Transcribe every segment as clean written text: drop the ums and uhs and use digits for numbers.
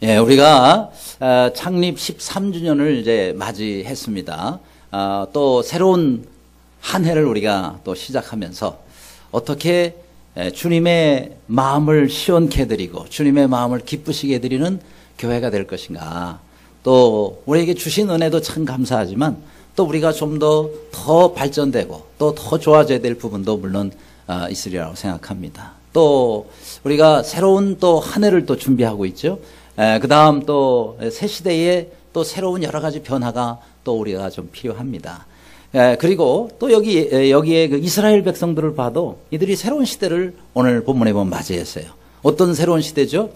예, 우리가 창립 13주년을 이제 맞이했습니다. 또 새로운 한 해를 우리가 또 시작하면서 어떻게 주님의 마음을 시원케 해드리고 주님의 마음을 기쁘시게 해드리는 교회가 될 것인가. 또 우리에게 주신 은혜도 참 감사하지만 또 우리가 좀 더 발전되고 또 더 좋아져야 될 부분도 물론 있으리라고 생각합니다. 또 우리가 새로운 또 한 해를 또 준비하고 있죠. 그 다음 또 새 시대에 또 새로운 여러 가지 변화가 또 우리가 좀 필요합니다. 그리고 또 여기에 그 이스라엘 백성들을 봐도 이들이 새로운 시대를 오늘 본문에 보면 맞이했어요. 어떤 새로운 시대죠?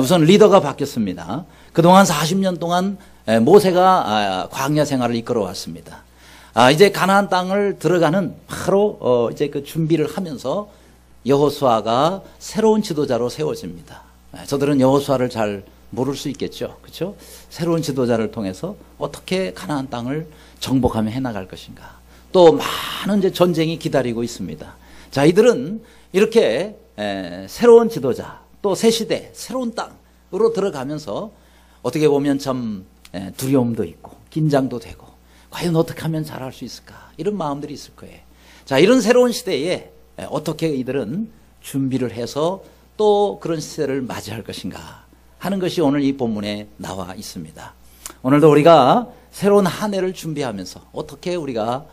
우선 리더가 바뀌었습니다. 그동안 40년 동안 모세가 광야 생활을 이끌어 왔습니다. 이제 가나안 땅을 들어가는 바로 이제 그 준비를 하면서 여호수아가 새로운 지도자로 세워집니다. 저들은 여호수아를 잘 모를 수 있겠죠. 그렇죠? 새로운 지도자를 통해서 어떻게 가나안 땅을 정복하며 해나갈 것인가. 또 많은 이제 전쟁이 기다리고 있습니다. 자, 이들은 이렇게 새로운 지도자, 또 새 시대, 새로운 땅으로 들어가면서 어떻게 보면 참 두려움도 있고 긴장도 되고 과연 어떻게 하면 잘할 수 있을까, 이런 마음들이 있을 거예요. 자, 이런 새로운 시대에 어떻게 이들은 준비를 해서 또 그런 시대를 맞이할 것인가 하는 것이 오늘 이 본문에 나와 있습니다. 오늘도 우리가 새로운 한 해를 준비하면서 어떻게 우리가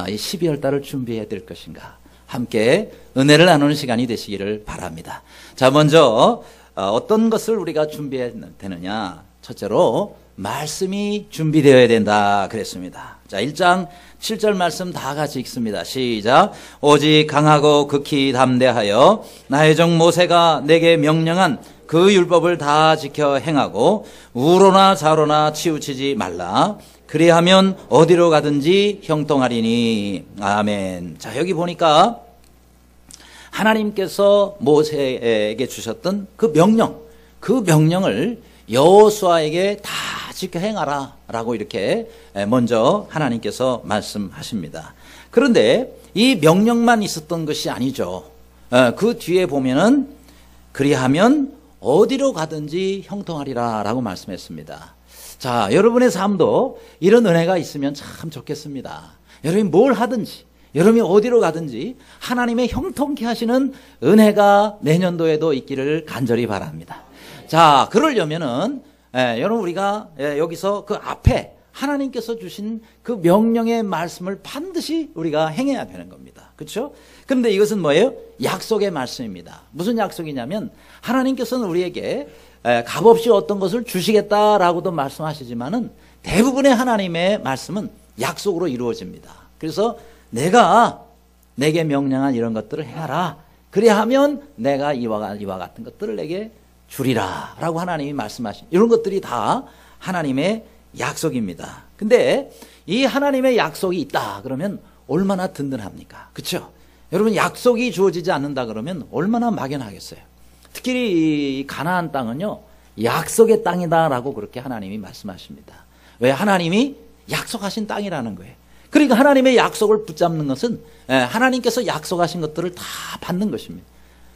이 12월 달을 준비해야 될 것인가, 함께 은혜를 나누는 시간이 되시기를 바랍니다. 자, 먼저 어떤 것을 우리가 준비해야 되느냐. 첫째로 말씀이 준비되어야 된다 그랬습니다. 자, 1장 7절 말씀 다 같이 읽습니다. 시작. 오직 강하고 극히 담대하여 나의 종 모세가 내게 명령한 그 율법을 다 지켜 행하고 우로나 좌로나 치우치지 말라. 그리하면 어디로 가든지 형통하리니. 아멘. 자, 여기 보니까 하나님께서 모세에게 주셨던 그 명령을 여호수아에게 다 지켜 행하라 라고 이렇게 먼저 하나님께서 말씀하십니다. 그런데 이 명령만 있었던 것이 아니죠. 그 뒤에 보면은 그리하면 어디로 가든지 형통하리라 라고 말씀했습니다. 자, 여러분의 삶도 이런 은혜가 있으면 참 좋겠습니다. 여러분이 뭘 하든지, 여러분이 어디로 가든지 하나님의 형통케 하시는 은혜가 내년도에도 있기를 간절히 바랍니다. 자, 그러려면은 여러분 우리가 여기서 그 앞에 하나님께서 주신 그 명령의 말씀을 반드시 우리가 행해야 되는 겁니다. 그렇죠? 그런데 이것은 뭐예요? 약속의 말씀입니다. 무슨 약속이냐면 하나님께서는 우리에게 값없이 어떤 것을 주시겠다라고도 말씀하시지만은 대부분의 하나님의 말씀은 약속으로 이루어집니다. 그래서 내게 명령한 이런 것들을 행하라. 그래야 하면 내가 이와 같은 것들을 내게 주리라 라고 하나님이 말씀하신 이런 것들이 다 하나님의 약속입니다. 근데 이 하나님의 약속이 있다 그러면 얼마나 든든합니까? 그렇죠? 여러분, 약속이 주어지지 않는다 그러면 얼마나 막연하겠어요. 특히 이 가나안 땅은요, 약속의 땅이다 라고 그렇게 하나님이 말씀하십니다. 왜? 하나님이 약속하신 땅이라는 거예요. 그러니까 하나님의 약속을 붙잡는 것은 하나님께서 약속하신 것들을 다 받는 것입니다.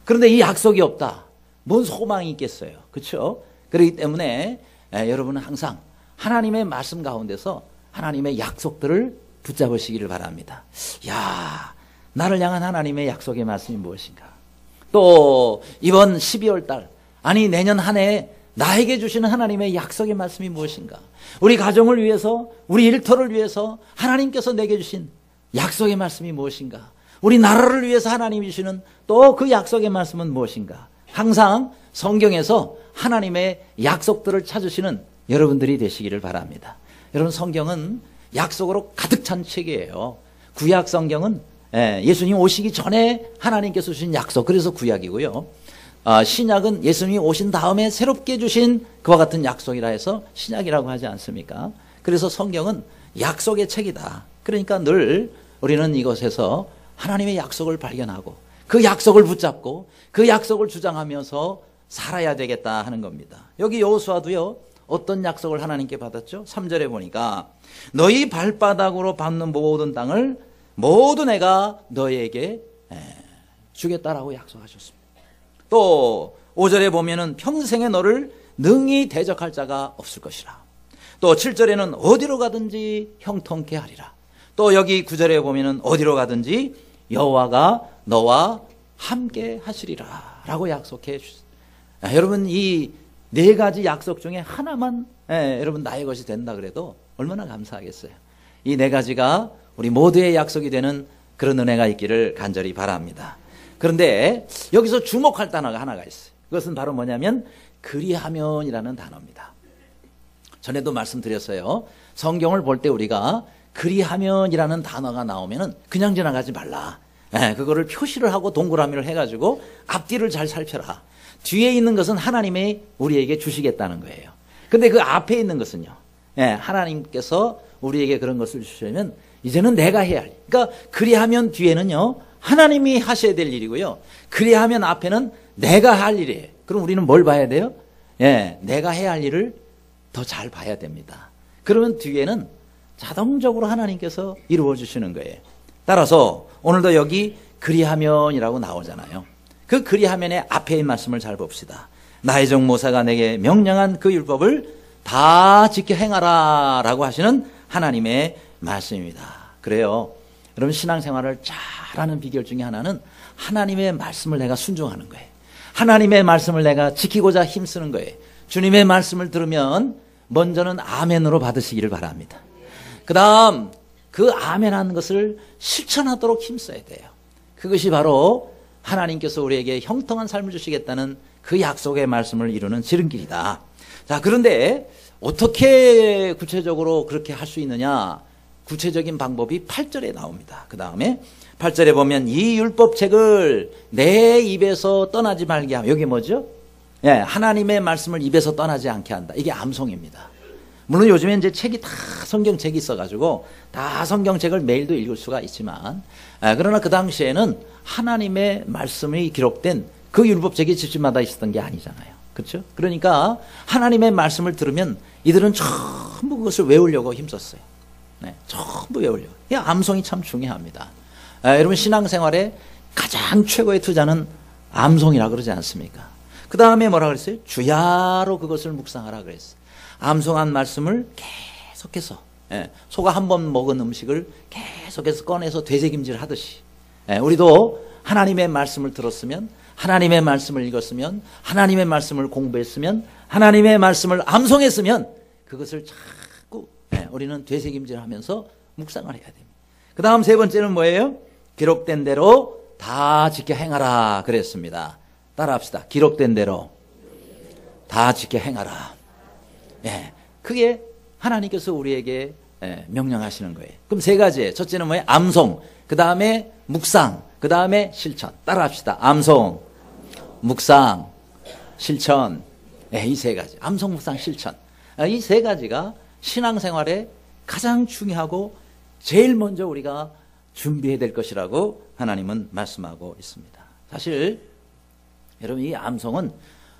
그런데 이 약속이 없다, 뭔 소망이 있겠어요. 그렇죠? 그렇기 때문에 여러분은 항상 하나님의 말씀 가운데서 하나님의 약속들을 붙잡으시기를 바랍니다. 야, 나를 향한 하나님의 약속의 말씀이 무엇인가? 또 이번 12월 달, 아니 내년 한 해에 나에게 주시는 하나님의 약속의 말씀이 무엇인가? 우리 가정을 위해서, 우리 일터를 위해서 하나님께서 내게 주신 약속의 말씀이 무엇인가? 우리 나라를 위해서 하나님이 주시는 또 그 약속의 말씀은 무엇인가? 항상 성경에서 하나님의 약속들을 찾으시는 여러분들이 되시기를 바랍니다. 여러분, 성경은 약속으로 가득 찬 책이에요. 구약 성경은 예수님 오시기 전에 하나님께서 주신 약속, 그래서 구약이고요. 신약은 예수님이 오신 다음에 새롭게 주신 그와 같은 약속이라 해서 신약이라고 하지 않습니까? 그래서 성경은 약속의 책이다. 그러니까 늘 우리는 이것에서 하나님의 약속을 발견하고 그 약속을 붙잡고 그 약속을 주장하면서 살아야 되겠다 하는 겁니다. 여기 여호수아도요, 어떤 약속을 하나님께 받았죠? 3절에 보니까 너희 발바닥으로 밟는 모든 땅을 모두 내가 너희에게 주겠다라고 약속하셨습니다. 또 5절에 보면은 평생에 너를 능히 대적할 자가 없을 것이라. 또 7절에는 어디로 가든지 형통케 하리라. 또 여기 9절에 보면은 어디로 가든지 여호와가 너와 함께 하시리라 라고 약속해 주셨습니다. 여러분, 이 네 가지 약속 중에 하나만 여러분 나의 것이 된다 그래도 얼마나 감사하겠어요. 이 네 가지가 우리 모두의 약속이 되는 그런 은혜가 있기를 간절히 바랍니다. 그런데 여기서 주목할 단어가 하나가 있어요. 그것은 바로 뭐냐면 그리하면이라는 단어입니다. 전에도 말씀드렸어요. 성경을 볼 때 우리가 그리하면이라는 단어가 나오면은 그냥 지나가지 말라. 그거를 표시를 하고 동그라미를 해가지고 앞뒤를 잘 살펴라. 뒤에 있는 것은 하나님이 우리에게 주시겠다는 거예요. 근데 그 앞에 있는 것은요, 하나님께서 우리에게 그런 것을 주시면 이제는 내가 해야 할 일. 그러니까 그리하면 뒤에는요 하나님이 하셔야 될 일이고요, 그리하면 앞에는 내가 할 일이에요. 그럼 우리는 뭘 봐야 돼요? 내가 해야 할 일을 더 잘 봐야 됩니다. 그러면 뒤에는 자동적으로 하나님께서 이루어 주시는 거예요. 따라서 오늘도 여기 그리하면이라고 나오잖아요. 그 그리하면의 앞에 있는 말씀을 잘 봅시다. 나의 종 모세가 내게 명령한 그 율법을 다 지켜 행하라 라고 하시는 하나님의 말씀입니다. 그래요. 여러분, 신앙생활을 잘하는 비결 중에 하나는 하나님의 말씀을 내가 순종하는 거예요. 하나님의 말씀을 내가 지키고자 힘쓰는 거예요. 주님의 말씀을 들으면 먼저는 아멘으로 받으시기를 바랍니다. 그 다음 그 아멘하는 것을 실천하도록 힘써야 돼요. 그것이 바로 하나님께서 우리에게 형통한 삶을 주시겠다는 그 약속의 말씀을 이루는 지름길이다. 자, 그런데 어떻게 구체적으로 그렇게 할 수 있느냐? 구체적인 방법이 8절에 나옵니다. 그 다음에 8절에 보면 이 율법책을 내 입에서 떠나지 말게 하면, 여기 뭐죠? 하나님의 말씀을 입에서 떠나지 않게 한다. 이게 암송입니다. 물론 요즘에 이제 책이 다 성경책이 있어가지고 다 성경책을 매일도 읽을 수가 있지만, 그러나 그 당시에는 하나님의 말씀이 기록된 그 율법책이 집집마다 있었던 게 아니잖아요. 그렇죠? 그러니까 하나님의 말씀을 들으면 이들은 전부 그것을 외우려고 힘썼어요. 전부 외우려고. 이 암송이 참 중요합니다. 여러분, 신앙생활에 가장 최고의 투자는 암송이라 그러지 않습니까? 그 다음에 뭐라 그랬어요? 주야로 그것을 묵상하라 그랬어요. 암송한 말씀을 계속해서, 소가 한 번 먹은 음식을 계속해서 꺼내서 되새김질 하듯이, 우리도 하나님의 말씀을 들었으면, 하나님의 말씀을 읽었으면, 하나님의 말씀을 공부했으면, 하나님의 말씀을 암송했으면 그것을 자꾸 우리는 되새김질 하면서 묵상을 해야 됩니다. 그 다음 세 번째는 뭐예요? 기록된 대로 다 지켜 행하라 그랬습니다. 따라합시다. 기록된 대로 다 지켜 행하라. 그게 하나님께서 우리에게 명령하시는 거예요. 그럼 세 가지예요. 첫째는 뭐예요? 암송, 그 다음에 묵상, 그 다음에 실천. 따라합시다. 암송, 묵상, 실천. 이 세 가지. 암송, 묵상, 실천. 이 세 가지가 신앙생활에 가장 중요하고 제일 먼저 우리가 준비해야 될 것이라고 하나님은 말씀하고 있습니다. 사실 여러분, 이 암송은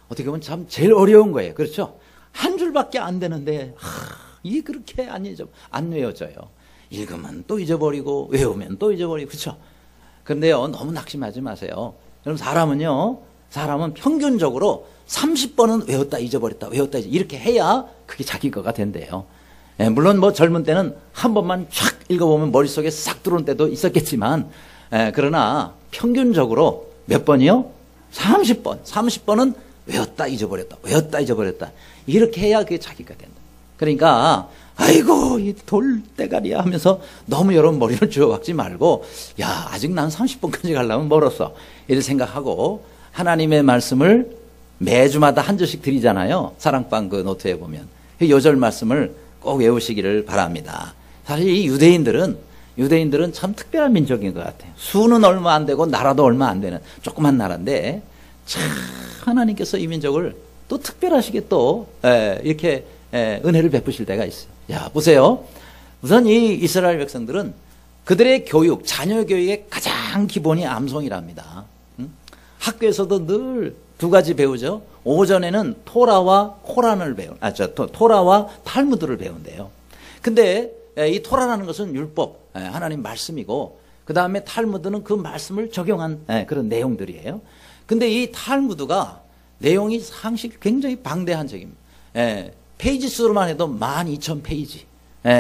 어떻게 보면 참 제일 어려운 거예요. 그렇죠? 한 줄밖에 안 되는데 이게 그렇게 안 외워져요. 읽으면 또 잊어버리고 외우면 또 잊어버리고. 그렇죠? 그런데요, 너무 낙심하지 마세요. 여러분, 사람은 평균적으로 30번은 외웠다 잊어버렸다 외웠다 이렇게 해야 그게 자기 거가 된대요. 물론 뭐 젊은 때는 한 번만 촥 읽어보면 머릿속에 싹 들어온 때도 있었겠지만, 그러나 평균적으로 몇 번이요? 30번. 30번은 외웠다 잊어버렸다 외웠다 잊어버렸다 이렇게 해야 그게 자기가 된다. 그러니까 아이고 이 돌대가리야 하면서 너무 여러분 머리를 쥐어박지 말고, 야 아직 난 30번까지 가려면 멀었어 이렇게 생각하고, 하나님의 말씀을 매주마다 한 절씩 드리잖아요. 사랑방 그 노트에 보면 그 요절 말씀을 꼭 외우시기를 바랍니다. 사실 이 유대인들은 참 특별한 민족인 것 같아요. 수는 얼마 안 되고 나라도 얼마 안 되는 조그만 나라인데, 참 하나님께서 이 민족을 또 특별하시게 또 이렇게 은혜를 베푸실 때가 있어요. 야 보세요. 우선 이 이스라엘 백성들은 그들의 교육, 자녀 교육의 가장 기본이 암송이랍니다. 학교에서도 늘 두 가지 배우죠. 오전에는 토라와 코란을 토라와 탈무드를 배운대요. 근데 이 토라라는 것은 율법, 하나님 말씀이고, 그 다음에 탈무드는 그 말씀을 적용한 그런 내용들이에요. 근데 이 탈무드가 내용이 상식 굉장히 방대한 책입니다. 페이지 수로만 해도 12,000페이지.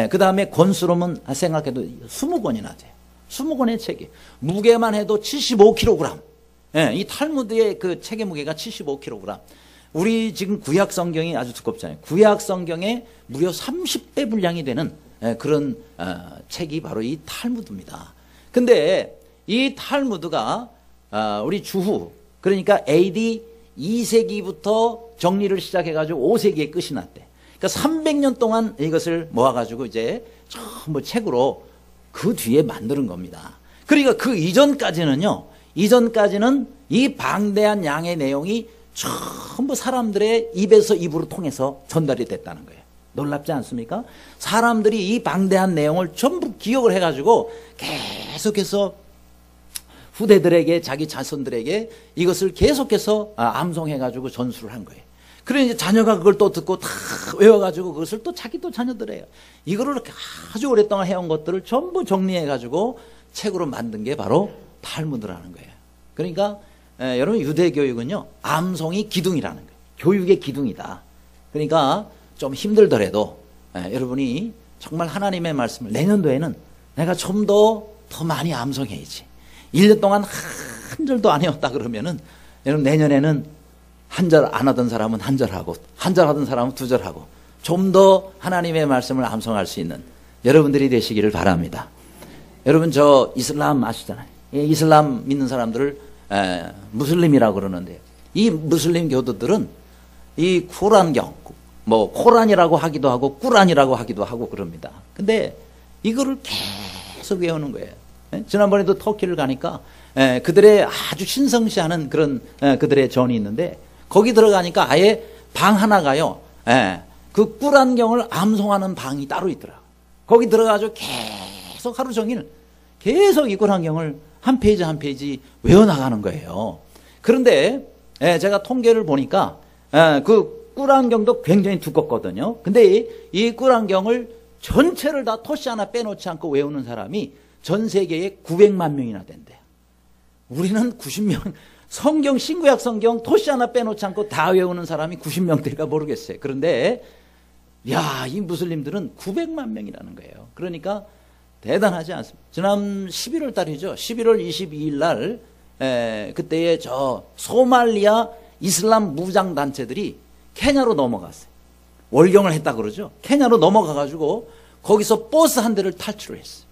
그 다음에 권수로는 생각해도 20권이나 돼요. 20권의 책이. 무게만 해도 75kg. 이 탈무드의 그 책의 무게가 75kg. 우리 지금 구약 성경이 아주 두껍잖아요. 구약 성경에 무려 30배 분량이 되는 그런 책이 바로 이 탈무드입니다. 근데 이 탈무드가 우리 주후, 그러니까 AD 2세기부터 정리를 시작해가지고 5세기에 끝이 났대. 그러니까 300년 동안 이것을 모아가지고 이제 전부 책으로 그 뒤에 만드는 겁니다. 그러니까 그 이전까지는 이 방대한 양의 내용이 전부 사람들의 입에서 입으로 통해서 전달이 됐다는 거예요. 놀랍지 않습니까? 사람들이 이 방대한 내용을 전부 기억을 해가지고 계속해서 후대들에게, 자기 자손들에게 이것을 계속해서 암송해가지고 전수를 한 거예요. 그래 이제 자녀가 그걸 또 듣고 다 외워가지고 그것을 또 자기 또 자녀들 해요. 이거를 아주 오랫동안 해온 것들을 전부 정리해가지고 책으로 만든 게 바로 탈무드라는 거예요. 그러니까 여러분 유대 교육은요 암송이 기둥이라는 거예요. 교육의 기둥이다. 그러니까 좀 힘들더라도 여러분이 정말 하나님의 말씀을 내년도에는 내가 좀 더 많이 암송해야지. 1년 동안 한 절도 안 해왔다 그러면은 여러분 내년에는 한 절 안 하던 사람은 한 절 하고 한 절 하던 사람은 두 절 하고 좀 더 하나님의 말씀을 암송할 수 있는 여러분들이 되시기를 바랍니다. 여러분 저 이슬람 아시잖아요. 이슬람 믿는 사람들을 무슬림이라고 그러는데요. 이 무슬림 교도들은 이 쿠란경, 뭐 코란이라고 하기도 하고 꾸란이라고 하기도 하고 그럽니다. 근데 이거를 계속 외우는 거예요. 지난번에도 터키를 가니까 그들의 아주 신성시하는 그런 그들의 전이 있는데 거기 들어가니까 아예 방 하나가요. 그 꾸란경을 암송하는 방이 따로 있더라고요. 거기 들어가서 계속 하루 종일 계속 이 꾸란경을 한 페이지 한 페이지 외워나가는 거예요. 그런데 제가 통계를 보니까 그 꾸란경도 굉장히 두껍거든요. 근데 이 꾸란경을 전체를 다 토시 하나 빼놓지 않고 외우는 사람이 전 세계에 900만 명이나 된대요. 우리는 90명, 성경, 신구약 성경 토시 하나 빼놓지 않고 다 외우는 사람이 90명 될까 모르겠어요. 그런데 이 무슬림들은 900만 명이라는 거예요. 그러니까 대단하지 않습니까? 지난 11월 달이죠. 11월 22일 날 그때의 저 소말리아 이슬람 무장 단체들이 케냐로 넘어갔어요. 월경을 했다 그러죠. 케냐로 넘어가가지고 거기서 버스 한 대를 탈출을 했어요.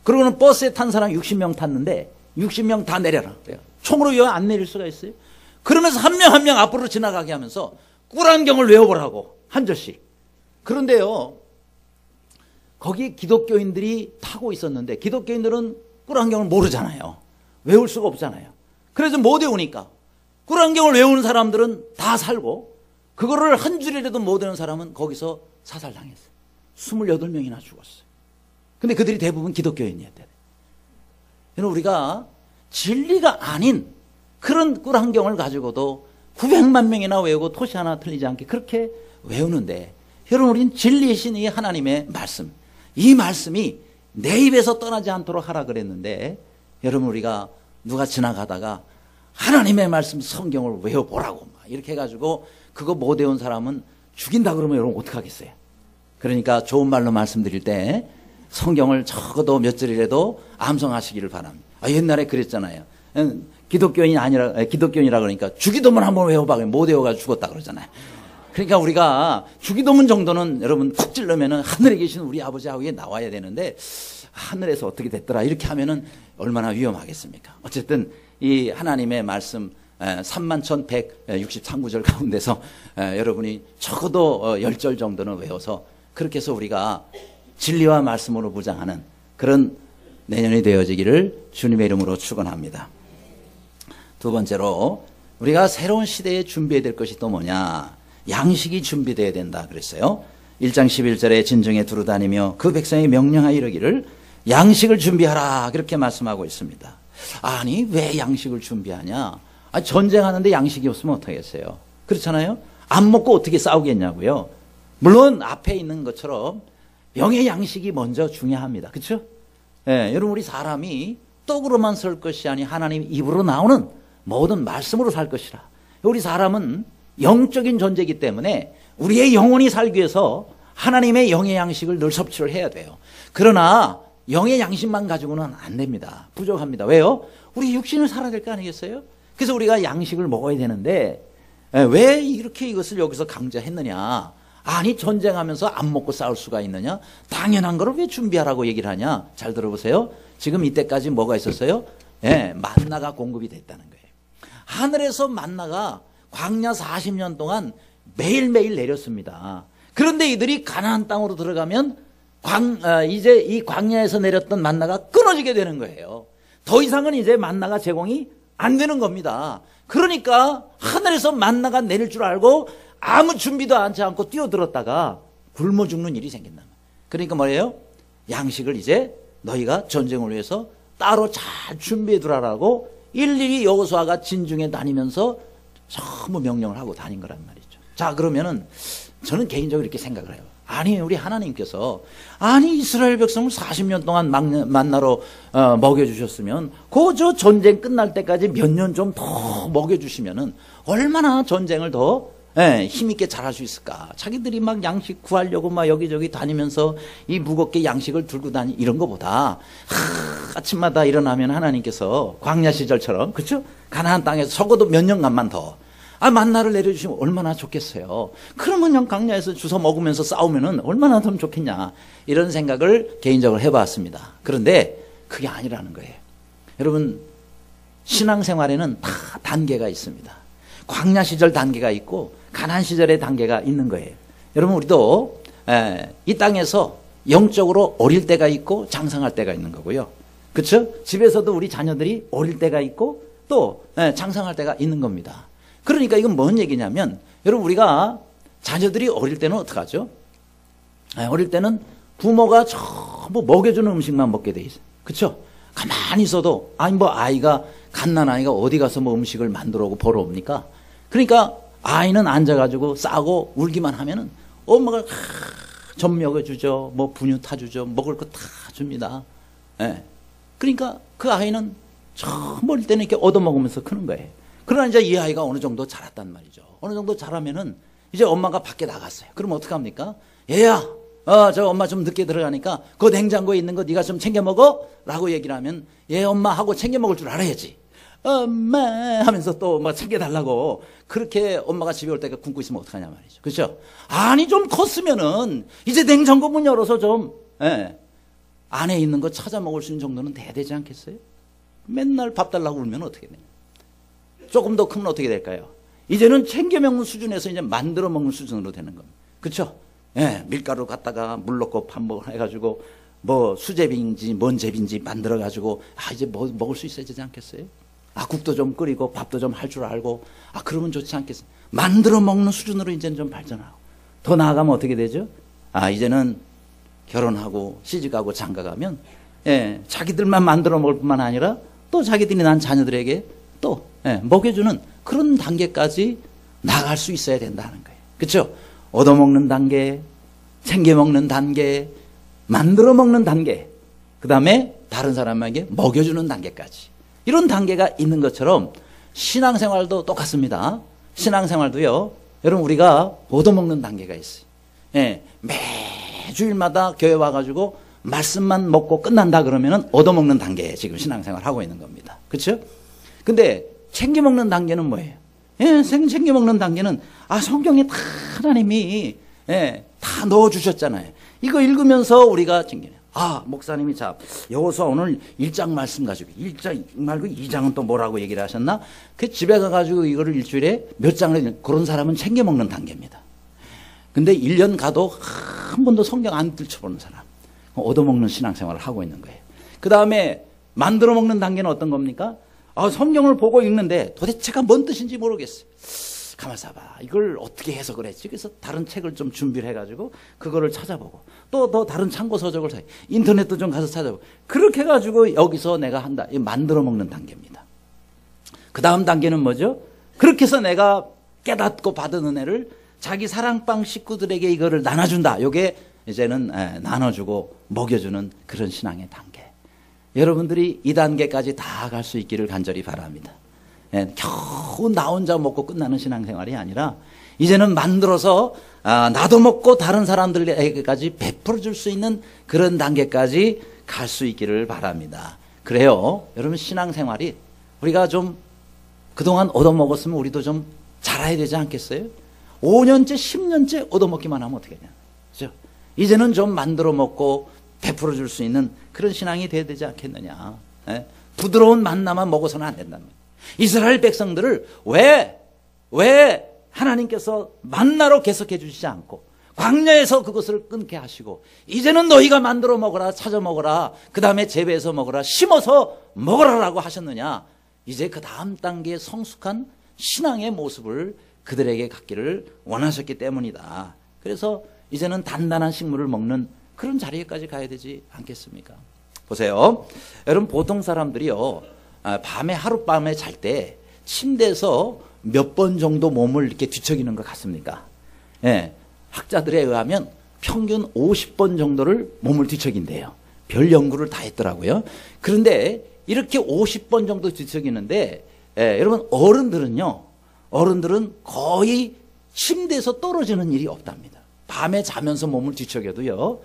그러고는 버스에 탄 사람 60명 탔는데 60명 다 내려라 그래요. 총으로 왜 안 내릴 수가 있어요? 그러면서 한 명 한 명 앞으로 지나가게 하면서 꾸란경을 외워보라고 한 절씩. 그런데요 거기에 기독교인들이 타고 있었는데 기독교인들은 꾸란경을 모르잖아요. 외울 수가 없잖아요. 그래서 못 외우니까 꾸란경을 외우는 사람들은 다 살고 그거를 한 줄이라도 못 외우는 사람은 거기서 사살당했어요. 28명이나 죽었어요. 근데 그들이 대부분 기독교인이었대요. 우리가 진리가 아닌 그런 꿀환경을 가지고도 900만 명이나 외우고 토시 하나 틀리지 않게 그렇게 외우는데 여러분 우리는 진리이신 이 하나님의 말씀, 이 말씀이 내 입에서 떠나지 않도록 하라 그랬는데 여러분 우리가 누가 지나가다가 하나님의 말씀 성경을 외워보라고 막 이렇게 해가지고 그거 못 외운 사람은 죽인다 그러면 여러분 어떡하겠어요? 그러니까 좋은 말로 말씀드릴 때 성경을 적어도 몇 절이라도 암송하시기를 바랍니다. 옛날에 그랬잖아요. 기독교인이라 그러니까 주기도문 한번 외워봐. 못 외워가지고 죽었다 그러잖아요. 그러니까 우리가 주기도문 정도는 여러분 푹 찔러면은 하늘에 계신 우리 아버지하고 나와야 되는데 하늘에서 어떻게 됐더라 이렇게 하면은 얼마나 위험하겠습니까? 어쨌든 이 하나님의 말씀 31,163구절 가운데서 여러분이 적어도 10절 정도는 외워서 그렇게 해서 우리가 진리와 말씀으로 무장하는 그런 내년이 되어지기를 주님의 이름으로 축원합니다. 두 번째로 우리가 새로운 시대에 준비해야 될 것이 또 뭐냐? 양식이 준비되어야 된다 그랬어요. 1장 11절에 진정에 두루 다니며 그 백성이 명령하여 이르기를 양식을 준비하라 그렇게 말씀하고 있습니다. 아니 왜 양식을 준비하냐? 전쟁하는데 양식이 없으면 어떡하겠어요? 그렇잖아요. 안 먹고 어떻게 싸우겠냐고요. 물론 앞에 있는 것처럼 영의 양식이 먼저 중요합니다. 그렇죠? 여러분 우리 사람이 떡으로만 살 것이 아니 하나님 입으로 나오는 모든 말씀으로 살 것이라. 우리 사람은 영적인 존재이기 때문에 우리의 영혼이 살기 위해서 하나님의 영의 양식을 늘 섭취를 해야 돼요. 그러나 영의 양식만 가지고는 안 됩니다. 부족합니다. 왜요? 우리 육신을 살아야 될 거 아니겠어요? 그래서 우리가 양식을 먹어야 되는데 왜 이렇게 이것을 여기서 강조했느냐? 아니 전쟁하면서 안 먹고 싸울 수가 있느냐? 당연한 거를 왜 준비하라고 얘기를 하냐? 잘 들어보세요. 지금 이때까지 뭐가 있었어요? 만나가 공급이 됐다는 거예요. 하늘에서 만나가 광야 40년 동안 매일매일 내렸습니다. 그런데 이들이 가나안 땅으로 들어가면 이제 이 광야에서 내렸던 만나가 끊어지게 되는 거예요. 더 이상은 이제 만나가 제공이 안 되는 겁니다. 그러니까 하늘에서 만나가 내릴 줄 알고 아무 준비도 하지 않고 뛰어들었다가 굶어 죽는 일이 생긴다. 그러니까 뭐예요? 양식을 이제 너희가 전쟁을 위해서 따로 잘 준비해 두라라고 일일이 여호수아가 진중에 다니면서 전부 명령을 하고 다닌 거란 말이죠. 자, 그러면은 저는 개인적으로 이렇게 생각을 해요. 아니, 우리 하나님께서 이스라엘 백성을 40년 동안 만나로 먹여주셨으면 저 전쟁 끝날 때까지 몇 년 좀 더 먹여주시면은 얼마나 전쟁을 더 힘있게 잘할 수 있을까. 자기들이 막 양식 구하려고 막 여기저기 다니면서 이 무겁게 양식을 들고 다니 이런 거보다 아침마다 일어나면 하나님께서 광야 시절처럼, 그렇죠? 가나안 땅에서 적어도 몇 년간만 더 만나를 내려주시면 얼마나 좋겠어요. 그러면 그냥 광야에서 주워 먹으면서 싸우면은 얼마나 더 좋겠냐. 이런 생각을 개인적으로 해봤습니다. 그런데 그게 아니라는 거예요. 여러분, 신앙생활에는 다 단계가 있습니다. 광야 시절 단계가 있고 가나안 시절의 단계가 있는 거예요. 여러분, 우리도 이 땅에서 영적으로 어릴 때가 있고 장성할 때가 있는 거고요. 그렇죠? 집에서도 우리 자녀들이 어릴 때가 있고 또 장성할 때가 있는 겁니다. 그러니까 이건 뭔 얘기냐면, 여러분, 우리가 자녀들이 어릴 때는 어떡하죠? 어릴 때는 부모가 전부 먹여주는 음식만 먹게 돼 있어요. 그렇죠? 가만히 있어도 아이가 갓난아이가 어디 가서 뭐 음식을 만들어 오고 벌어 옵니까? 그러니까 아이는 앉아가지고 싸고 울기만 하면은 엄마가 젖 먹여주죠, 뭐 분유 타주죠, 먹을 거 다 줍니다. 그러니까 그 아이는 처음 어릴 때는 이렇게 얻어먹으면서 크는 거예요. 그러나 이제 이 아이가 어느 정도 자랐단 말이죠. 어느 정도 자라면은 이제 엄마가 밖에 나갔어요. 그럼 어떡합니까? 얘야, 저 엄마 좀 늦게 들어가니까 그 냉장고에 있는 거 네가 좀 챙겨 먹어? 라고 얘기를 하면, 예, 엄마 하고 챙겨 먹을 줄 알아야지. 엄마 하면서 또 막 챙겨달라고. 그렇게 엄마가 집에 올 때가 굶고 있으면 어떡하냐 말이죠. 그렇죠? 아니, 좀 컸으면은 이제 냉장고 문 열어서 좀 안에 있는 거 찾아 먹을 수 있는 정도는 돼야 되지 않겠어요? 맨날 밥 달라고 울면 어떻게 되냐. 조금 더 크면 어떻게 될까요? 이제는 챙겨 먹는 수준에서 이제 만들어 먹는 수준으로 되는 겁니다. 그렇죠? 밀가루 갖다가 물 넣고 밥 해가지고 뭐 수제비인지 뭔 제비인지 만들어 가지고 이제 뭐 먹을 수 있어야 되지 않겠어요? 국도 좀 끓이고 밥도 좀 할 줄 알고 그러면 좋지 않겠어요? 만들어 먹는 수준으로 이제는 좀 발전하고 더 나아가면 어떻게 되죠? 이제는 결혼하고 시집가고 장가가면 자기들만 만들어 먹을 뿐만 아니라 또 자기들이 난 자녀들에게 또 먹여주는 그런 단계까지 나갈 수 있어야 된다는 거예요. 그렇죠? 얻어먹는 단계, 챙겨 먹는 단계, 만들어 먹는 단계, 그 다음에 다른 사람에게 먹여주는 단계까지, 이런 단계가 있는 것처럼 신앙생활도 똑같습니다. 신앙생활도요, 여러분, 우리가 얻어먹는 단계가 있어요. 매주일마다 교회 와가지고 말씀만 먹고 끝난다 그러면은 얻어먹는 단계에 지금 신앙생활 하고 있는 겁니다. 그렇죠? 근데 챙겨 먹는 단계는 뭐예요? 챙겨 먹는 단계는 성경에 다 하나님이 다 넣어주셨잖아요. 이거 읽으면서 우리가 챙겨요. 목사님이 여호수아 오늘 1장 말씀 가지고 1장 말고 2장은 또 뭐라고 얘기를 하셨나? 그 집에 가가지고 이거를 일주일에 몇 장을 그런 사람은 챙겨 먹는 단계입니다. 근데 1년 가도 한 번도 성경 안 들춰보는 사람, 얻어먹는 신앙생활을 하고 있는 거예요. 그 다음에 만들어 먹는 단계는 어떤 겁니까? 성경을 보고 읽는데 도대체가 뭔 뜻인지 모르겠어요. 가만있어 봐. 이걸 어떻게 해석을 했지? 그래서 다른 책을 좀 준비를 해가지고 그거를 찾아보고 또 더 다른 참고 서적을 인터넷도 좀 가서 찾아보고 그렇게 해가지고 여기서 내가 한다. 이 만들어 먹는 단계입니다. 그 다음 단계는 뭐죠? 그렇게 해서 내가 깨닫고 받은 은혜를 자기 사랑방 식구들에게 이거를 나눠준다. 이게 이제는 나눠주고 먹여주는 그런 신앙의 단계. 여러분들이 이 단계까지 다 갈 수 있기를 간절히 바랍니다. 겨우 나 혼자 먹고 끝나는 신앙생활이 아니라 이제는 만들어서 나도 먹고 다른 사람들에게까지 베풀어 줄 수 있는 그런 단계까지 갈 수 있기를 바랍니다. 그래요. 여러분 신앙생활이 우리가 좀 그동안 얻어먹었으면 우리도 좀 잘해야 되지 않겠어요? 5년째 10년째 얻어먹기만 하면 어떻게 되냐. 그렇죠? 이제는 좀 만들어 먹고 베풀어 줄 수 있는 그런 신앙이 돼야 되지 않겠느냐. 부드러운 만나만 먹어서는 안 된다는 거예요. 이스라엘 백성들을 왜 하나님께서 만나로 계속해 주시지 않고 광야에서 그것을 끊게 하시고 이제는 너희가 만들어 먹어라, 찾아 먹어라, 그 다음에 재배해서 먹어라, 심어서 먹어라라고 하셨느냐. 이제 그 다음 단계의 성숙한 신앙의 모습을 그들에게 갖기를 원하셨기 때문이다. 그래서 이제는 단단한 식물을 먹는 그런 자리에까지 가야 되지 않겠습니까? 보세요. 여러분 보통 사람들이요, 밤에 하룻밤에 잘 때 침대에서 몇 번 정도 몸을 이렇게 뒤척이는 것 같습니까? 예, 학자들에 의하면 평균 50번 정도를 몸을 뒤척인대요. 별 연구를 다 했더라고요. 그런데 이렇게 50번 정도 뒤척이는데 여러분 어른들은 거의 침대에서 떨어지는 일이 없답니다. 밤에 자면서 몸을 뒤척여도요,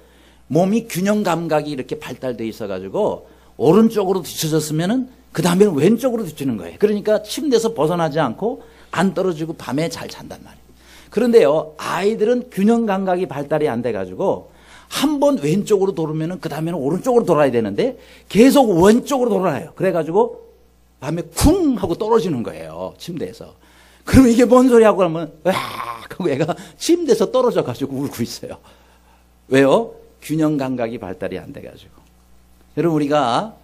몸이 균형 감각이 이렇게 발달되어 있어가지고 오른쪽으로 뒤쳐졌으면은 그 다음에는 왼쪽으로 뒤치는 거예요. 그러니까 침대에서 벗어나지 않고 안 떨어지고 밤에 잘 잔단 말이에요. 그런데요, 아이들은 균형 감각이 발달이 안 돼가지고 한 번 왼쪽으로 돌으면은 그 다음에는 오른쪽으로 돌아야 되는데 계속 왼쪽으로 돌아요. 그래가지고 밤에 쿵 하고 떨어지는 거예요, 침대에서. 그럼 이게 뭔 소리하고 하면 으악 하고 애가 침대에서 떨어져가지고 울고 있어요. 왜요? 균형 감각이 발달이 안 돼가지고. 여러분 우리가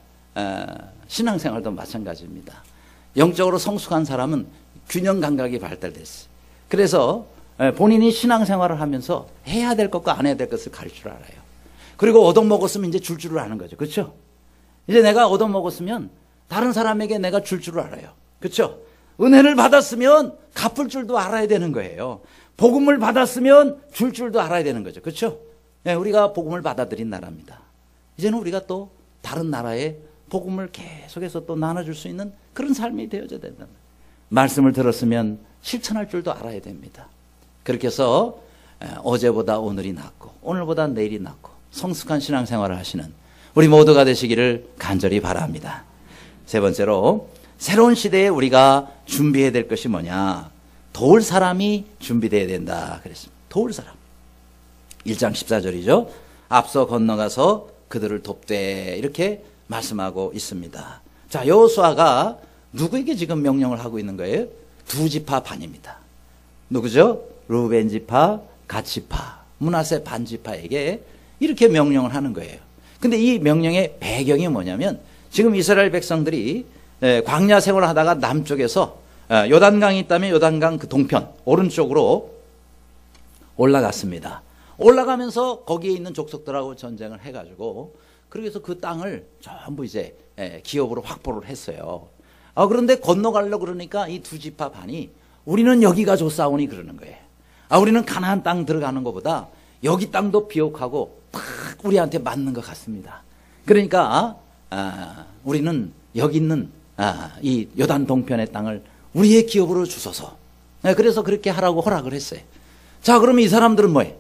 신앙생활도 마찬가지입니다. 영적으로 성숙한 사람은 균형 감각이 발달됐어요. 그래서 본인이 신앙생활을 하면서 해야 될 것과 안 해야 될 것을 가르칠 줄 알아요. 그리고 얻어먹었으면 이제 줄 줄을 아는 거죠. 그렇죠? 이제 내가 얻어먹었으면 다른 사람에게 내가 줄 줄을 알아요. 그렇죠? 은혜를 받았으면 갚을 줄도 알아야 되는 거예요. 복음을 받았으면 줄 줄도 알아야 되는 거죠. 그렇죠? 네, 우리가 복음을 받아들인 나라입니다. 이제는 우리가 또 다른 나라에 복음을 계속해서 또 나눠줄 수 있는 그런 삶이 되어져야 된다. 말씀을 들었으면 실천할 줄도 알아야 됩니다. 그렇게 해서 어제보다 오늘이 낫고 오늘보다 내일이 낫고 성숙한 신앙생활을 하시는 우리 모두가 되시기를 간절히 바랍니다. 세 번째로 새로운 시대에 우리가 준비해야 될 것이 뭐냐. 도울 사람이 준비되어야 된다 그랬습니다. 도울 사람. 1장 14절이죠. 앞서 건너가서 그들을 돕되 이렇게 말씀하고 있습니다. 자, 여호수아가 누구에게 지금 명령을 하고 있는 거예요? 두 지파 반입니다. 누구죠? 루벤 지파, 갓 지파, 므낫세 반 지파에게 이렇게 명령을 하는 거예요. 근데 이 명령의 배경이 뭐냐면 지금 이스라엘 백성들이 광야 생활을 하다가 남쪽에서 요단강이 있다면 요단강 그 동편 오른쪽으로 올라갔습니다. 올라가면서 거기에 있는 족속들하고 전쟁을 해가지고 그래서 그 땅을 전부 이제 기업으로 확보를 했어요. 그런데 건너가려고 그러니까 이 두 지파 반이 우리는 여기가 좋사오니 그러는 거예요. 우리는 가나안 땅 들어가는 것보다 여기 땅도 비옥하고 딱 우리한테 맞는 것 같습니다. 그러니까 우리는 여기 있는 이 요단 동편의 땅을 우리의 기업으로 주소서. 그래서 그렇게 하라고 허락을 했어요. 자, 그러면 이 사람들은 뭐예요?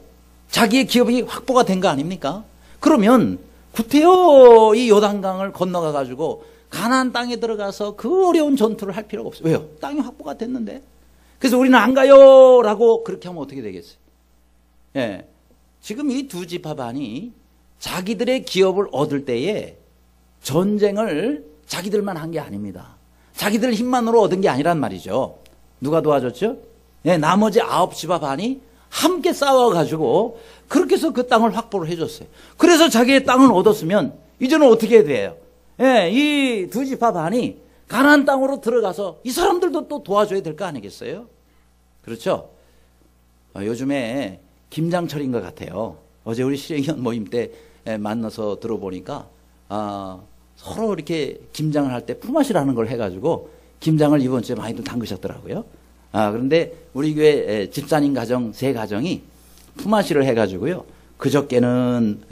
자기의 기업이 확보가 된 거 아닙니까? 그러면 구태여 이 요단강을 건너가 가지고 가나안 땅에 들어가서 그 어려운 전투를 할 필요가 없어요. 왜요? 땅이 확보가 됐는데. 그래서 우리는 안 가요라고 그렇게 하면 어떻게 되겠어요? 예, 지금 이 두 지파 반이 자기들의 기업을 얻을 때에 전쟁을 자기들만 한 게 아닙니다. 자기들 힘만으로 얻은 게 아니란 말이죠. 누가 도와줬죠? 예, 나머지 9지파 반이 함께 싸워가지고 그렇게 해서 그 땅을 확보를 해줬어요. 그래서 자기의 땅을 얻었으면 이제는 어떻게 해야 돼요? 예, 이 두 지파 반이 가나안 땅으로 들어가서 이 사람들도 또 도와줘야 될 거 아니겠어요? 그렇죠? 요즘에 김장철인 것 같아요. 어제 우리 실행위원 모임 때 만나서 들어보니까 서로 이렇게 김장을 할 때 품앗이라는 걸 해가지고 김장을 이번 주에 많이들 담그셨더라고요. 그런데 우리 교회 집사님 가정 3가정이 품앗이를 해가지고요. 그저께는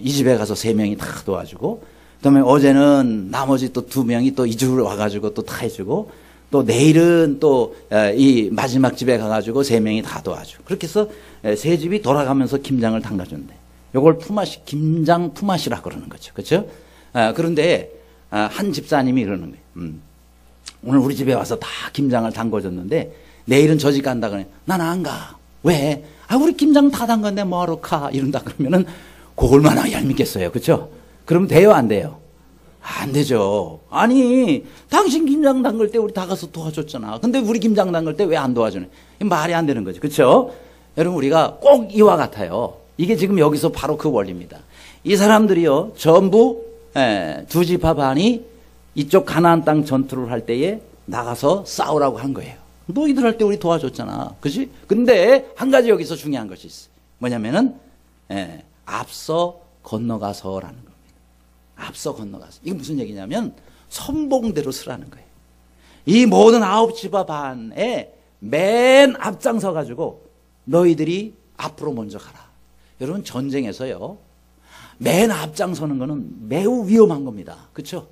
이 집에 가서 3명이 다 도와주고, 그다음에 어제는 나머지 또 2명이 또 이주를 와가지고 또 다 해주고, 또 내일은 또 이 마지막 집에 가가지고 세 명이 다 도와주고 그렇게 해서 세 집이 돌아가면서 김장을 담가준대. 요걸 품앗이, 김장 품앗이라 그러는 거죠. 그렇죠? 그런데 한 집사님이 그러는 거예요. 오늘 우리 집에 와서 다 김장을 담궈줬는데 내일은 저 집 간다 그래. 난 안 가. 왜? 우리 김장 다 담궜는데 뭐하러 가? 이런다 그러면은 그거 얼마나 얄밉겠어요. 그렇죠? 그러면 돼요, 안 돼요? 안 되죠. 아니, 당신 김장 담글 때 우리 다 가서 도와줬잖아. 근데 우리 김장 담글 때 왜 안 도와주네? 말이 안 되는 거죠. 그렇죠? 여러분, 우리가 꼭 이와 같아요. 이게 지금 여기서 바로 그 원리입니다. 이 사람들이요, 전부 두 지파 반이 이쪽 가나안 땅 전투를 할 때에 나가서 싸우라고 한 거예요. 너희들 할 때 우리 도와줬잖아. 그지? 근데 한 가지 여기서 중요한 것이 있어요. 뭐냐면은 앞서 건너가서라는 겁니다. 앞서 건너가서. 이게 무슨 얘기냐면 선봉대로 서라는 거예요. 이 모든 9지파 반에 맨 앞장서 가지고 너희들이 앞으로 먼저 가라. 여러분, 전쟁에서요, 맨 앞장서는 거는 매우 위험한 겁니다. 그렇죠?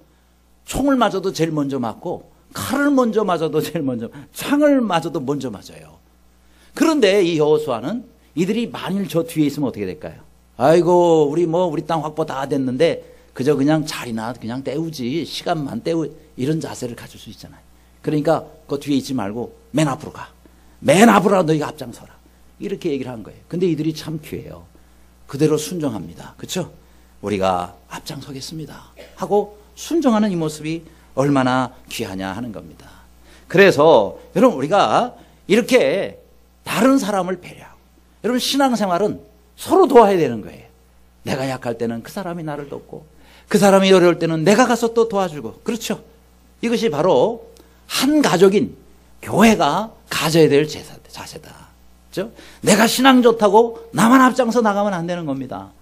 총을 맞아도 제일 먼저 맞고 칼을 먼저 맞아도 제일 먼저, 창을 맞아도 먼저 맞아요. 그런데 이 여호수아는 이들이 만일 저 뒤에 있으면 어떻게 될까요? 아이고, 우리 땅 확보 다 됐는데 그저 그냥 자리나 그냥 때우지, 시간만 이런 자세를 가질 수 있잖아요. 그러니까 그 뒤에 있지 말고 맨 앞으로 가. 맨 앞으로 너희가 앞장서라. 이렇게 얘기를 한 거예요. 근데 이들이 참 귀해요. 그대로 순종합니다. 그렇죠? 우리가 앞장서겠습니다 하고 순종하는 이 모습이 얼마나 귀하냐 하는 겁니다. 그래서 여러분, 우리가 이렇게 다른 사람을 배려하고, 여러분, 신앙생활은 서로 도와야 되는 거예요. 내가 약할 때는 그 사람이 나를 돕고 그 사람이 어려울 때는 내가 가서 또 도와주고. 그렇죠? 이것이 바로 한 가족인 교회가 가져야 될 자세다. 그렇죠? 내가 신앙 좋다고 나만 앞장서 나가면 안 되는 겁니다.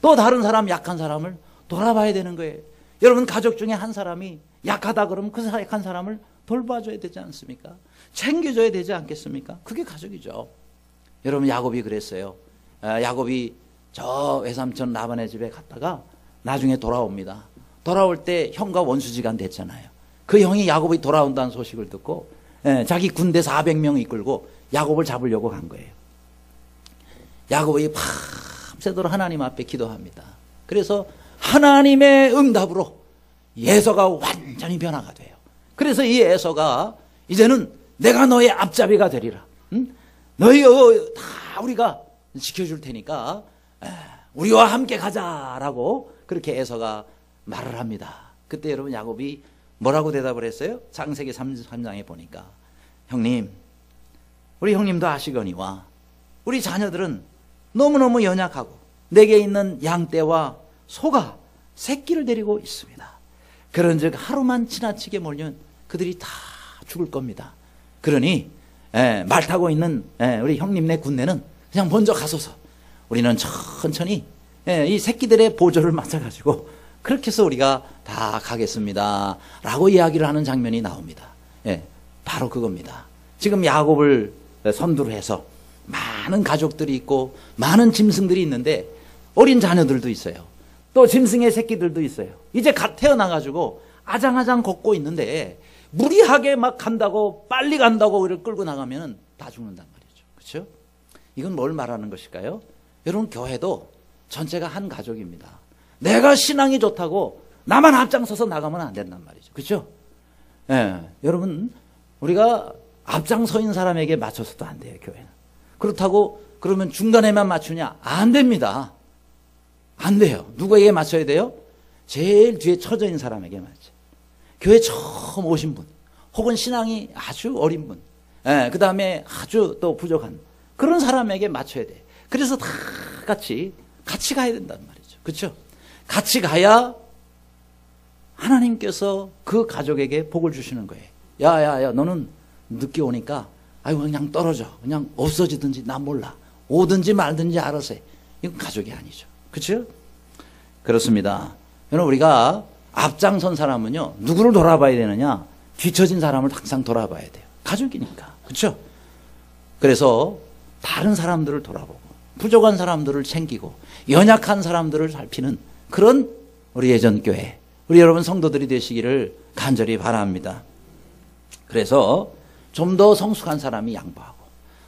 또 다른 사람, 약한 사람을 돌아봐야 되는 거예요. 여러분, 가족 중에 한 사람이 약하다 그러면 그 약한 사람을 돌봐줘야 되지 않습니까? 챙겨줘야 되지 않겠습니까? 그게 가족이죠. 여러분, 야곱이 그랬어요. 야곱이 저 외삼촌 라반의 집에 갔다가 나중에 돌아옵니다. 돌아올 때 형과 원수지간 됐잖아요. 그 형이 야곱이 돌아온다는 소식을 듣고 자기 군대 400명 이끌고 야곱을 잡으려고 간 거예요. 야곱이 밤새도록 하나님 앞에 기도합니다. 그래서 하나님의 응답으로 에서가 완전히 변화가 돼요. 그래서 이 에서가 이제는 내가 너의 앞잡이가 되리라. 응? 너희 다 우리가 지켜줄 테니까 우리와 함께 가자라고 그렇게 에서가 말을 합니다. 그때 여러분, 야곱이 뭐라고 대답을 했어요? 창세기 33장에 보니까, 형님, 우리 형님도 아시거니와 우리 자녀들은 너무너무 연약하고 내게 있는 양떼와 소가 새끼를 데리고 있습니다. 그런즉 하루만 지나치게 몰면 그들이 다 죽을 겁니다. 그러니 말 타고 있는 우리 형님네 군대는 그냥 먼저 가소서. 우리는 천천히 이 새끼들의 보조를 맞아가지고 그렇게 해서 우리가 다 가겠습니다 라고 이야기를 하는 장면이 나옵니다. 바로 그겁니다. 지금 야곱을 선두로 해서 많은 가족들이 있고 많은 짐승들이 있는데 어린 자녀들도 있어요. 또 짐승의 새끼들도 있어요. 이제 갓 태어나가지고 아장아장 걷고 있는데 무리하게 막 간다고, 빨리 간다고 이를 끌고 나가면 다 죽는단 말이죠. 그렇죠? 이건 뭘 말하는 것일까요? 여러분, 교회도 전체가 한 가족입니다. 내가 신앙이 좋다고 나만 앞장서서 나가면 안 된단 말이죠. 그렇죠? 여러분, 우리가 앞장서인 사람에게 맞춰서도 안 돼요, 교회는. 그렇다고 그러면 중간에만 맞추냐? 안 됩니다. 안 돼요. 누구에게 맞춰야 돼요? 제일 뒤에 처져 있는 사람에게 맞죠. 교회 처음 오신 분, 혹은 신앙이 아주 어린 분, 그 다음에 아주 또 부족한 그런 사람에게 맞춰야 돼요. 그래서 다 같이 가야 된단 말이죠. 그렇죠? 같이 가야 하나님께서 그 가족에게 복을 주시는 거예요. 야, 너는 늦게 오니까 아이고 그냥 떨어져. 그냥 없어지든지 나 몰라. 오든지 말든지 알아서 해. 이건 가족이 아니죠. 그렇죠? 그렇습니다. 여러분, 우리가 앞장선 사람은요, 누구를 돌아봐야 되느냐? 뒤처진 사람을 항상 돌아봐야 돼요. 가족이니까. 그렇죠? 그래서 다른 사람들을 돌아보고 부족한 사람들을 챙기고 연약한 사람들을 살피는 그런 우리 예전교회, 우리 여러분 성도들이 되시기를 간절히 바랍니다. 그래서 좀 더 성숙한 사람이 양보하고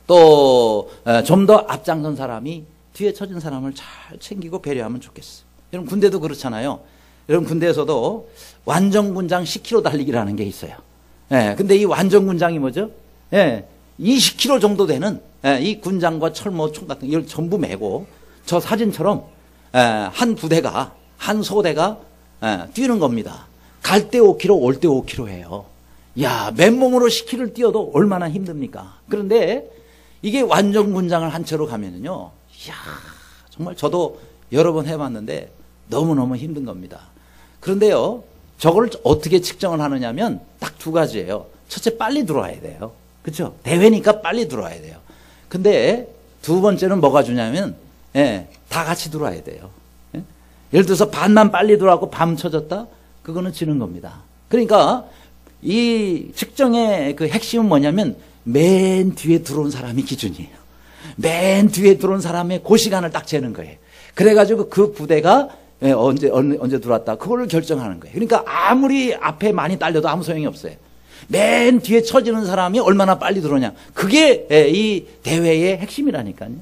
또 좀 더 앞장선 사람이 뒤에 처진 사람을 잘 챙기고 배려하면 좋겠어요. 여러분 군대도 그렇잖아요. 여러분 군대에서도 완전군장 10km 달리기라는 게 있어요. 예, 근데 이 완전군장이 뭐죠? 예, 20km 정도 되는 이 군장과 철모 총 같은 이걸 전부 메고 저 사진처럼 한 부대가 한 소대가 뛰는 겁니다. 갈 때 5km, 올 때 5km예요. 야, 맨몸으로 10km를 뛰어도 얼마나 힘듭니까? 그런데 이게 완전군장을 한 채로 가면은요, 이야, 정말 저도 여러 번 해봤는데 너무너무 힘든 겁니다. 그런데요, 저걸 어떻게 측정을 하느냐면 딱 두 가지예요. 첫째, 빨리 들어와야 돼요. 그렇죠? 대회니까 빨리 들어와야 돼요. 근데 두 번째는 뭐가 주냐면, 다 같이 들어와야 돼요. 예를 들어서 반만 빨리 들어왔고 밤 쳐졌다? 그거는 지는 겁니다. 그러니까 이 측정의 그 핵심은 뭐냐면 맨 뒤에 들어온 사람이 기준이에요. 맨 뒤에 들어온 사람의 그 시간을 딱 재는 거예요. 그래가지고 그 부대가 언제 들어왔다 그거를 결정하는 거예요. 그러니까 아무리 앞에 많이 딸려도 아무 소용이 없어요. 맨 뒤에 처지는 사람이 얼마나 빨리 들어오냐. 그게 이 대회의 핵심이라니까요.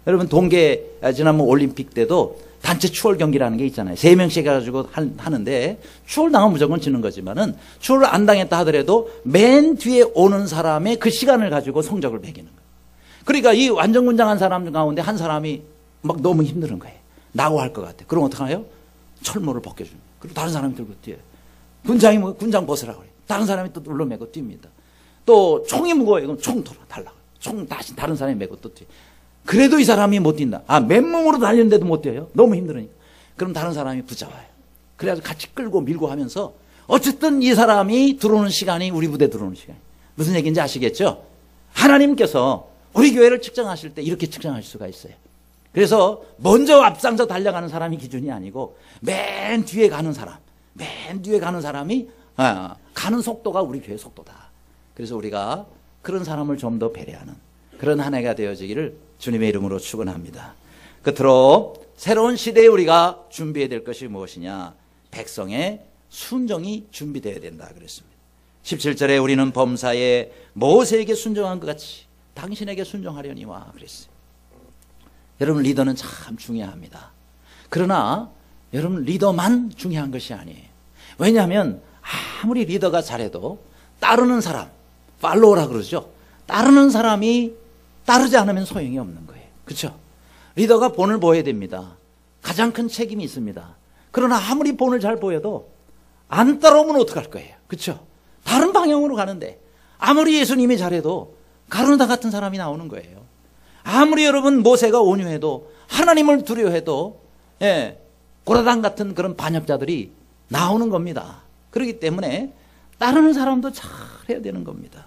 여러분 동계 지난번 올림픽 때도 단체 추월 경기라는 게 있잖아요. 3명씩 해가지고 하는데 추월 당하면 무조건 지는 거지만은 추월을 안 당했다 하더라도 맨 뒤에 오는 사람의 그 시간을 가지고 성적을 매기는 거예요. 그러니까 이 완전군장한 사람 가운데 한 사람이 막 너무 힘든 거예요. 나고 할 것 같아. 그럼 어떡하요? 철모를 벗겨줍니다. 그리고 다른 사람이 들고 뛰어요. 군장이 뭐 군장 벗으라고 그래요. 다른 사람이 또 눌러매고 뜁니다. 또 총이 무거워요. 그럼 총 달라고. 총 다시 다른 사람이 메고 또 뛰어요. 그래도 이 사람이 못 뛴다. 맨몸으로 달리는데도 못 뛰어요. 너무 힘들으니까. 그럼 다른 사람이 붙잡아요. 그래가지고 같이 끌고 밀고 하면서 어쨌든 이 사람이 들어오는 시간이 우리 부대 들어오는 시간. 무슨 얘기인지 아시겠죠? 하나님께서 우리 교회를 측정하실 때 이렇게 측정하실 수가 있어요. 그래서 먼저 앞장서 달려가는 사람이 기준이 아니고 맨 뒤에 가는 사람, 맨 뒤에 가는 사람이 가는 속도가 우리 교회 속도다. 그래서 우리가 그런 사람을 좀 더 배려하는 그런 한 해가 되어지기를 주님의 이름으로 축원합니다. 끝으로 새로운 시대에 우리가 준비해야 될 것이 무엇이냐? 백성의 순종이 준비되어야 된다 그랬습니다. 17절에 우리는 범사에 모세에게 순종한 것 같이 당신에게 순종하려니와 그랬어요. 여러분 리더는 참 중요합니다. 그러나 여러분 리더만 중요한 것이 아니에요. 왜냐하면 아무리 리더가 잘해도 따르는 사람, 팔로워라 그러죠. 따르는 사람이 따르지 않으면 소용이 없는 거예요. 그렇죠? 리더가 본을 보여야 됩니다. 가장 큰 책임이 있습니다. 그러나 아무리 본을 잘 보여도 안 따라오면 어떡할 거예요. 그렇죠? 다른 방향으로 가는데 아무리 예수님이 잘해도 가룟유다 같은 사람이 나오는 거예요. 아무리 여러분 모세가 온유해도 하나님을 두려워해도 고라당 같은 그런 반역자들이 나오는 겁니다. 그렇기 때문에 따르는 사람도 잘해야 되는 겁니다.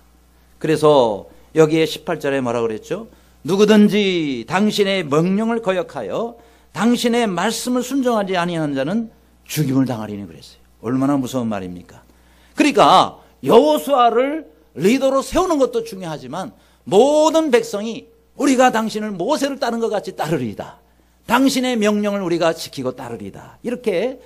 그래서 여기에 18절에 뭐라 그랬죠? 누구든지 당신의 명령을 거역하여 당신의 말씀을 순종하지 아니하는 자는 죽임을 당하리니 그랬어요. 얼마나 무서운 말입니까? 그러니까 여호수아를 리더로 세우는 것도 중요하지만 모든 백성이 우리가 당신을 모세를 따른 것 같이 따르리이다. 당신의 명령을 우리가 지키고 따르리이다. 이렇게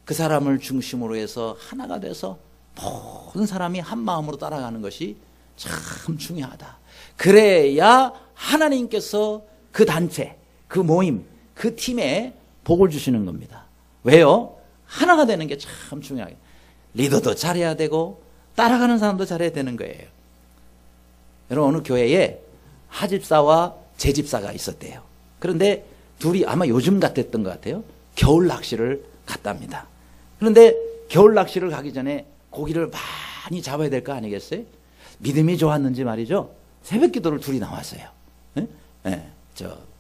그 사람을 중심으로 해서 하나가 돼서 모든 사람이 한 마음으로 따라가는 것이 참 중요하다. 그래야 하나님께서 그 단체, 그 모임, 그 팀에 복을 주시는 겁니다. 왜요? 하나가 되는 게 참 중요해요. 리더도 잘해야 되고 따라가는 사람도 잘해야 되는 거예요. 여러분 어느 교회에 하집사와 제집사가 있었대요. 그런데 둘이 아마 요즘 같았던 것 같아요. 겨울 낚시를 갔답니다. 그런데 겨울 낚시를 가기 전에 고기를 많이 잡아야 될 거 아니겠어요? 믿음이 좋았는지 말이죠. 새벽 기도를 둘이 나왔어요.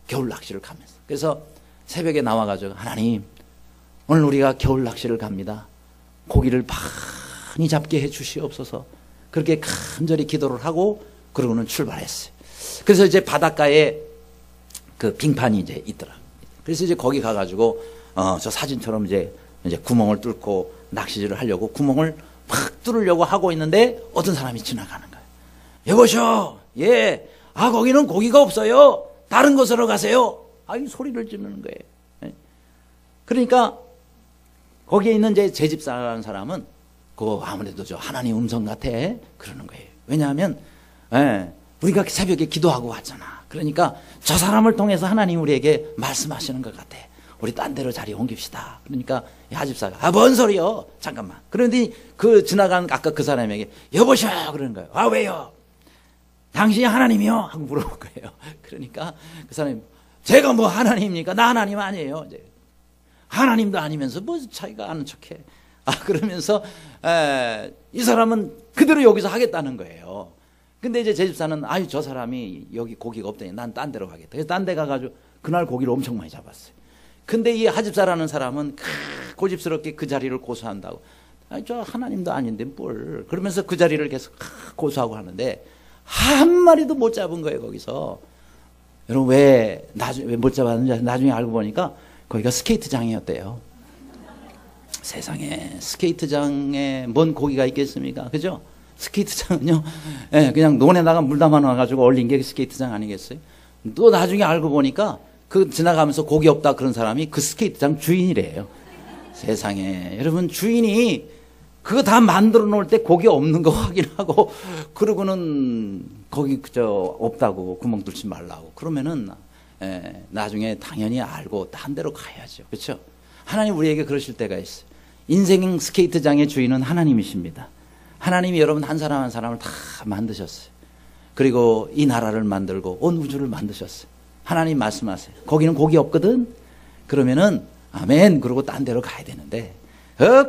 겨울 낚시를 가면서. 그래서 새벽에 나와가지고 하나님 오늘 우리가 겨울 낚시를 갑니다. 고기를 많이 잡게 해 주시옵소서. 그렇게 간절히 기도를 하고 그러고는 출발했어요. 그래서 이제 바닷가에 그 빙판이 이제 있더라. 그래서 이제 거기 가가지고 저 사진처럼 이제 구멍을 뚫고 낚시질을 하려고 구멍을 팍 뚫으려고 하고 있는데 어떤 사람이 지나가는 거예요. 여보쇼, 거기는 고기가 없어요. 다른 곳으로 가세요. 이 소리를 지르는 거예요. 그러니까 거기에 있는 제 집사라는 사람은 그거 아무래도 저 하나님 음성 같아. 그러는 거예요. 왜냐하면, 우리가 새벽에 기도하고 왔잖아. 그러니까 저 사람을 통해서 하나님 우리에게 말씀하시는 것 같아. 우리 딴 데로 자리 옮깁시다. 그러니까 하집사가 뭔 소리요? 잠깐만. 그런데 그 지나간 아까 그 사람에게 여보셔 그러는 거예요. 왜요? 당신이 하나님이요? 하고 물어볼 거예요. 그러니까 그 사람이 제가 뭐 하나님입니까? 나 하나님 아니에요. 이제 하나님도 아니면서 뭐 자기가 아는 척해. 그러면서 이 사람은 그대로 여기서 하겠다는 거예요. 근데 이제 제 집사는 저 사람이 여기 고기가 없더니 난 딴 데로 가겠다. 그래서 딴 데 가가지고 그날 고기를 엄청 많이 잡았어요. 근데 이 하집사라는 사람은 고집스럽게 그 자리를 고수한다고. 저 하나님도 아닌데 뭘. 그러면서 그 자리를 계속 고수하고 하는데 한 마리도 못 잡은 거예요, 거기서. 여러분, 왜 못 잡았는지 나중에 알고 보니까 거기가 스케이트장이었대요. 세상에, 스케이트장에 뭔 고기가 있겠습니까? 그죠? 스케이트장은요, 그냥 논에다가 물 담아놔가지고 얼린 게 스케이트장 아니겠어요? 또 나중에 알고 보니까 그 지나가면서 고기 없다 그런 사람이 그 스케이트장 주인이래요. 세상에. 여러분, 주인이 그거 다 만들어 놓을 때 고기 없는 거 확인하고 그러고는 거기 없다고 구멍 뚫지 말라고 그러면은 나중에 당연히 알고 딴 데로 가야죠. 그렇죠? 하나님 우리에게 그러실 때가 있어요. 인생 스케이트장의 주인은 하나님이십니다. 하나님이 여러분 한 사람 한 사람을 다 만드셨어요. 그리고 이 나라를 만들고 온 우주를 만드셨어요. 하나님 말씀하세요. 거기는 고기 없거든? 그러면은 아멘 그러고 딴 데로 가야 되는데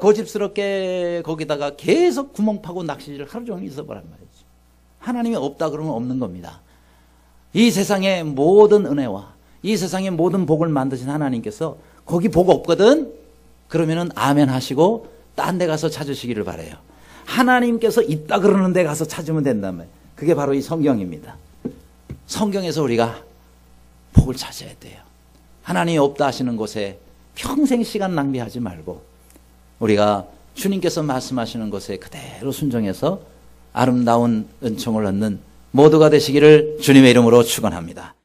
고집스럽게 거기다가 계속 구멍 파고 낚시질을 하루 종일 있어보란 말이죠. 하나님이 없다 그러면 없는 겁니다. 이 세상의 모든 은혜와 이 세상의 모든 복을 만드신 하나님께서 거기 복 없거든? 그러면은 아멘 하시고 딴 데 가서 찾으시기를 바라요. 하나님께서 있다 그러는 데 가서 찾으면 된단 말이에요. 그게 바로 이 성경입니다. 성경에서 우리가 복을 찾아야 돼요. 하나님이 없다 하시는 곳에 평생 시간 낭비하지 말고 우리가 주님께서 말씀하시는 것에 그대로 순종해서 아름다운 은총을 얻는 모두가 되시기를 주님의 이름으로 축원합니다.